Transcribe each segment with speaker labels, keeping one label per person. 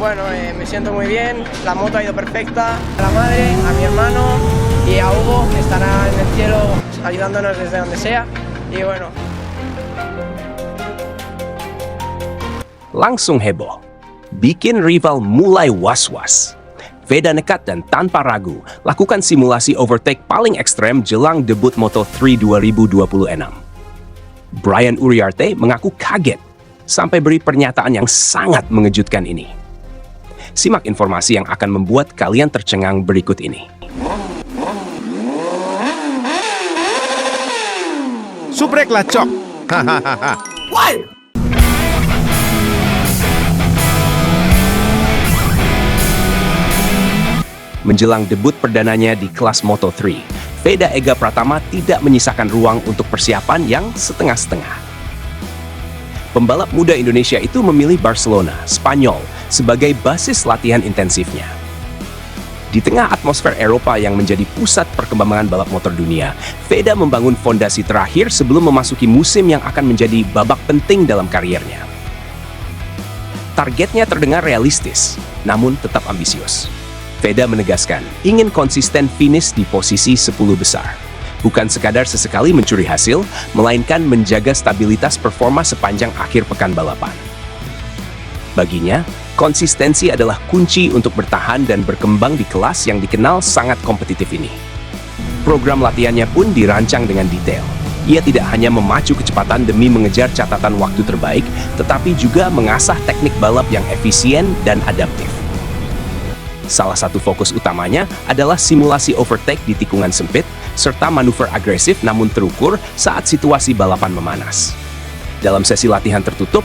Speaker 1: Bueno, me siento muy bien, la moto ha ido perfecta. A la madre, a mi hermano y a Hugo, que estará en el cielo ayudándonos desde donde sea. Y bueno.
Speaker 2: Langsung heboh, bikin rival mulai was-was. Veda nekat dan tanpa ragu lakukan simulasi overtake paling ekstrem jelang debut Moto3 2026. Brian Uriarte mengaku kaget sampai beri pernyataan yang sangat mengejutkan ini. Simak informasi yang akan membuat kalian tercengang berikut ini.
Speaker 3: Subrek lacok. Hahaha.
Speaker 2: Menjelang debut perdananya di kelas Moto3, Veda Ega Pratama tidak menyisakan ruang untuk persiapan yang setengah-setengah. Pembalap muda Indonesia itu memilih Barcelona, Spanyol, sebagai basis latihan intensifnya. Di tengah atmosfer Eropa yang menjadi pusat perkembangan balap motor dunia, Veda membangun fondasi terakhir sebelum memasuki musim yang akan menjadi babak penting dalam kariernya. Targetnya terdengar realistis, namun tetap ambisius. Veda menegaskan ingin konsisten finish di posisi 10 besar. Bukan sekadar sesekali mencuri hasil, melainkan menjaga stabilitas performa sepanjang akhir pekan balapan. Baginya, konsistensi adalah kunci untuk bertahan dan berkembang di kelas yang dikenal sangat kompetitif ini. Program latihannya pun dirancang dengan detail. Ia tidak hanya memacu kecepatan demi mengejar catatan waktu terbaik, tetapi juga mengasah teknik balap yang efisien dan adaptif. Salah satu fokus utamanya adalah simulasi overtake di tikungan sempit, serta manuver agresif namun terukur saat situasi balapan memanas. Dalam sesi latihan tertutup,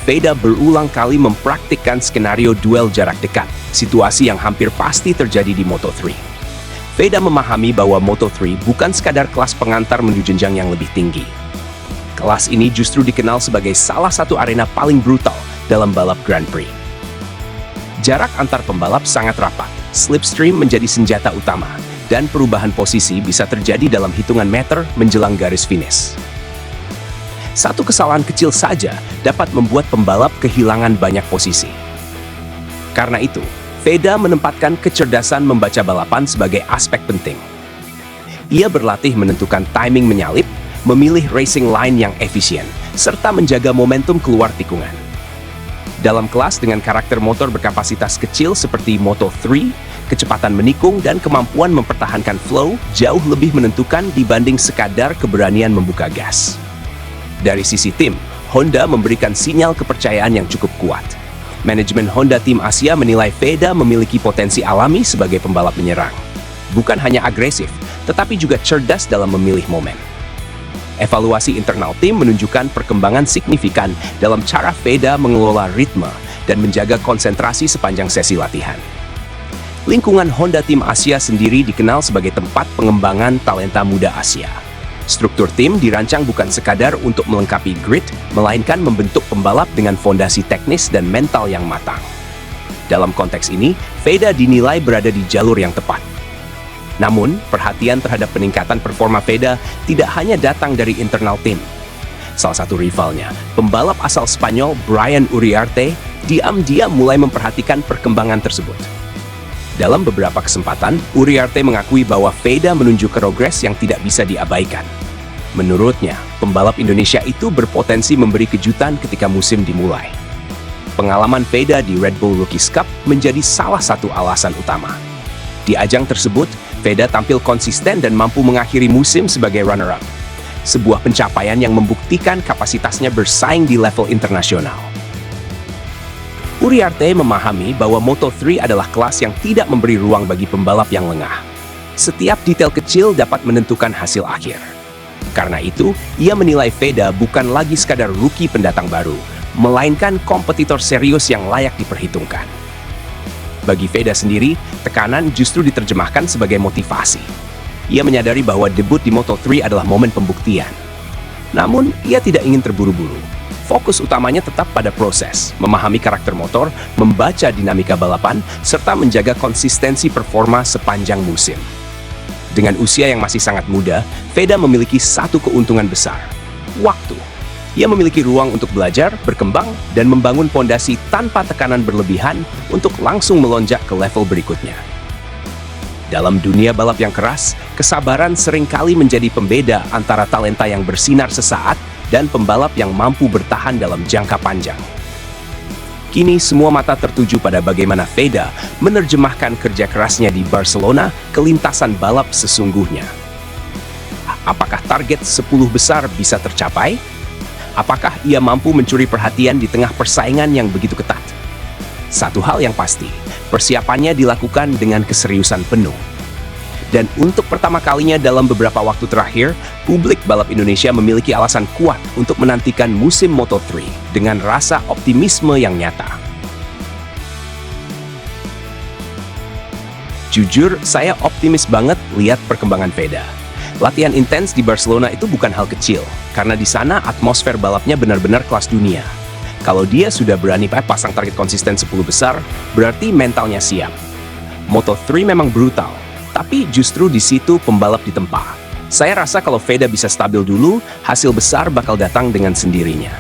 Speaker 2: Veda berulang kali mempraktikkan skenario duel jarak dekat, situasi yang hampir pasti terjadi di Moto3. Veda memahami bahwa Moto3 bukan sekadar kelas pengantar menuju jenjang yang lebih tinggi. Kelas ini justru dikenal sebagai salah satu arena paling brutal dalam balap Grand Prix. Jarak antar pembalap sangat rapat, slipstream menjadi senjata utama, dan perubahan posisi bisa terjadi dalam hitungan meter menjelang garis finish. Satu kesalahan kecil saja dapat membuat pembalap kehilangan banyak posisi. Karena itu, Veda menempatkan kecerdasan membaca balapan sebagai aspek penting. Ia berlatih menentukan timing menyalip, memilih racing line yang efisien, serta menjaga momentum keluar tikungan. Dalam kelas dengan karakter motor berkapasitas kecil seperti Moto3, kecepatan menikung dan kemampuan mempertahankan flow jauh lebih menentukan dibanding sekadar keberanian membuka gas. Dari sisi tim, Honda memberikan sinyal kepercayaan yang cukup kuat. Manajemen Honda Tim Asia menilai Veda memiliki potensi alami sebagai pembalap menyerang. Bukan hanya agresif, tetapi juga cerdas dalam memilih momen. Evaluasi internal tim menunjukkan perkembangan signifikan dalam cara Veda mengelola ritme dan menjaga konsentrasi sepanjang sesi latihan. Lingkungan Honda Tim Asia sendiri dikenal sebagai tempat pengembangan talenta muda Asia. Struktur tim dirancang bukan sekadar untuk melengkapi grid, melainkan membentuk pembalap dengan fondasi teknis dan mental yang matang. Dalam konteks ini, Veda dinilai berada di jalur yang tepat. Namun, perhatian terhadap peningkatan performa Veda tidak hanya datang dari internal tim. Salah satu rivalnya, pembalap asal Spanyol Brian Uriarte, diam-diam mulai memperhatikan perkembangan tersebut. Dalam beberapa kesempatan, Uriarte mengakui bahwa Veda menunjukkan progres yang tidak bisa diabaikan. Menurutnya, pembalap Indonesia itu berpotensi memberi kejutan ketika musim dimulai. Pengalaman Veda di Red Bull Rookies Cup menjadi salah satu alasan utama. Di ajang tersebut, Veda tampil konsisten dan mampu mengakhiri musim sebagai runner-up. Sebuah pencapaian yang membuktikan kapasitasnya bersaing di level internasional. Uriarte memahami bahwa Moto3 adalah kelas yang tidak memberi ruang bagi pembalap yang lengah. Setiap detail kecil dapat menentukan hasil akhir. Karena itu, ia menilai Veda bukan lagi sekadar rookie pendatang baru, melainkan kompetitor serius yang layak diperhitungkan. Bagi Veda sendiri, tekanan justru diterjemahkan sebagai motivasi. Ia menyadari bahwa debut di Moto3 adalah momen pembuktian. Namun, ia tidak ingin terburu-buru. Fokus utamanya tetap pada proses, memahami karakter motor, membaca dinamika balapan, serta menjaga konsistensi performa sepanjang musim. Dengan usia yang masih sangat muda, Veda memiliki satu keuntungan besar, waktu. Ia memiliki ruang untuk belajar, berkembang, dan membangun fondasi tanpa tekanan berlebihan untuk langsung melonjak ke level berikutnya. Dalam dunia balap yang keras, kesabaran seringkali menjadi pembeda antara talenta yang bersinar sesaat dan pembalap yang mampu bertahan dalam jangka panjang. Kini semua mata tertuju pada bagaimana Veda menerjemahkan kerja kerasnya di Barcelona ke lintasan balap sesungguhnya. Apakah target 10 besar bisa tercapai? Apakah ia mampu mencuri perhatian di tengah persaingan yang begitu ketat? Satu hal yang pasti, persiapannya dilakukan dengan keseriusan penuh. Dan untuk pertama kalinya dalam beberapa waktu terakhir, publik balap Indonesia memiliki alasan kuat untuk menantikan musim Moto3 dengan rasa optimisme yang nyata. Jujur, saya optimis banget lihat perkembangan Veda. Latihan intens di Barcelona itu bukan hal kecil, karena di sana atmosfer balapnya benar-benar kelas dunia. Kalau dia sudah berani pasang target konsisten 10 besar, berarti mentalnya siap. Moto3 memang brutal, tapi justru di situ pembalap ditempa. Saya rasa kalau Veda bisa stabil dulu, hasil besar bakal datang dengan sendirinya.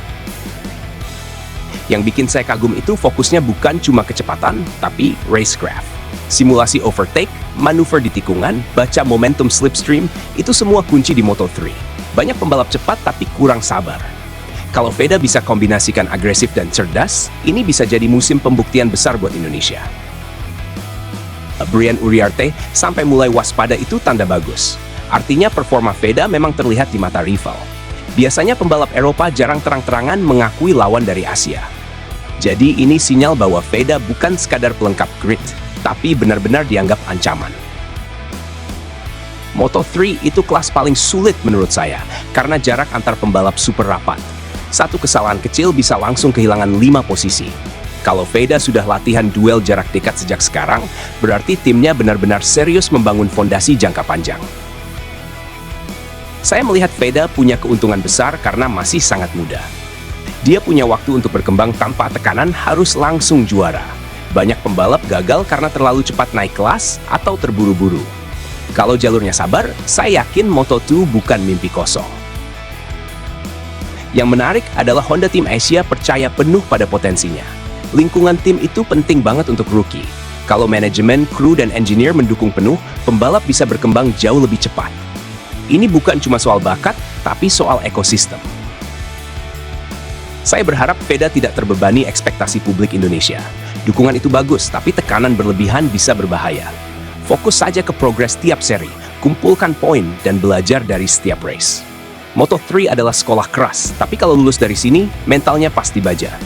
Speaker 2: Yang bikin saya kagum itu fokusnya bukan cuma kecepatan, tapi racecraft. Simulasi overtake, manuver di tikungan, baca momentum slipstream, itu semua kunci di Moto3. Banyak pembalap cepat tapi kurang sabar. Kalau Veda bisa kombinasikan agresif dan cerdas, ini bisa jadi musim pembuktian besar buat Indonesia. Brian Uriarte sampai mulai waspada itu tanda bagus. Artinya performa Veda memang terlihat di mata rival. Biasanya pembalap Eropa jarang terang-terangan mengakui lawan dari Asia. Jadi ini sinyal bahwa Veda bukan sekadar pelengkap grid, tapi benar-benar dianggap ancaman. Moto3 itu kelas paling sulit menurut saya, karena jarak antar pembalap super rapat. Satu kesalahan kecil bisa langsung kehilangan 5 posisi. Kalau Veda sudah latihan duel jarak dekat sejak sekarang, berarti timnya benar-benar serius membangun fondasi jangka panjang. Saya melihat Veda punya keuntungan besar karena masih sangat muda. Dia punya waktu untuk berkembang tanpa tekanan harus langsung juara. Banyak pembalap gagal karena terlalu cepat naik kelas atau terburu-buru. Kalau jalurnya sabar, saya yakin Moto2 bukan mimpi kosong. Yang menarik adalah Honda Team Asia percaya penuh pada potensinya. Lingkungan tim itu penting banget untuk rookie. Kalau manajemen, kru, dan engineer mendukung penuh, pembalap bisa berkembang jauh lebih cepat. Ini bukan cuma soal bakat, tapi soal ekosistem. Saya berharap Veda tidak terbebani ekspektasi publik Indonesia. Dukungan itu bagus, tapi tekanan berlebihan bisa berbahaya. Fokus saja ke progres tiap seri, kumpulkan poin, dan belajar dari setiap race. Moto3 adalah sekolah keras, tapi kalau lulus dari sini, mentalnya pasti baja.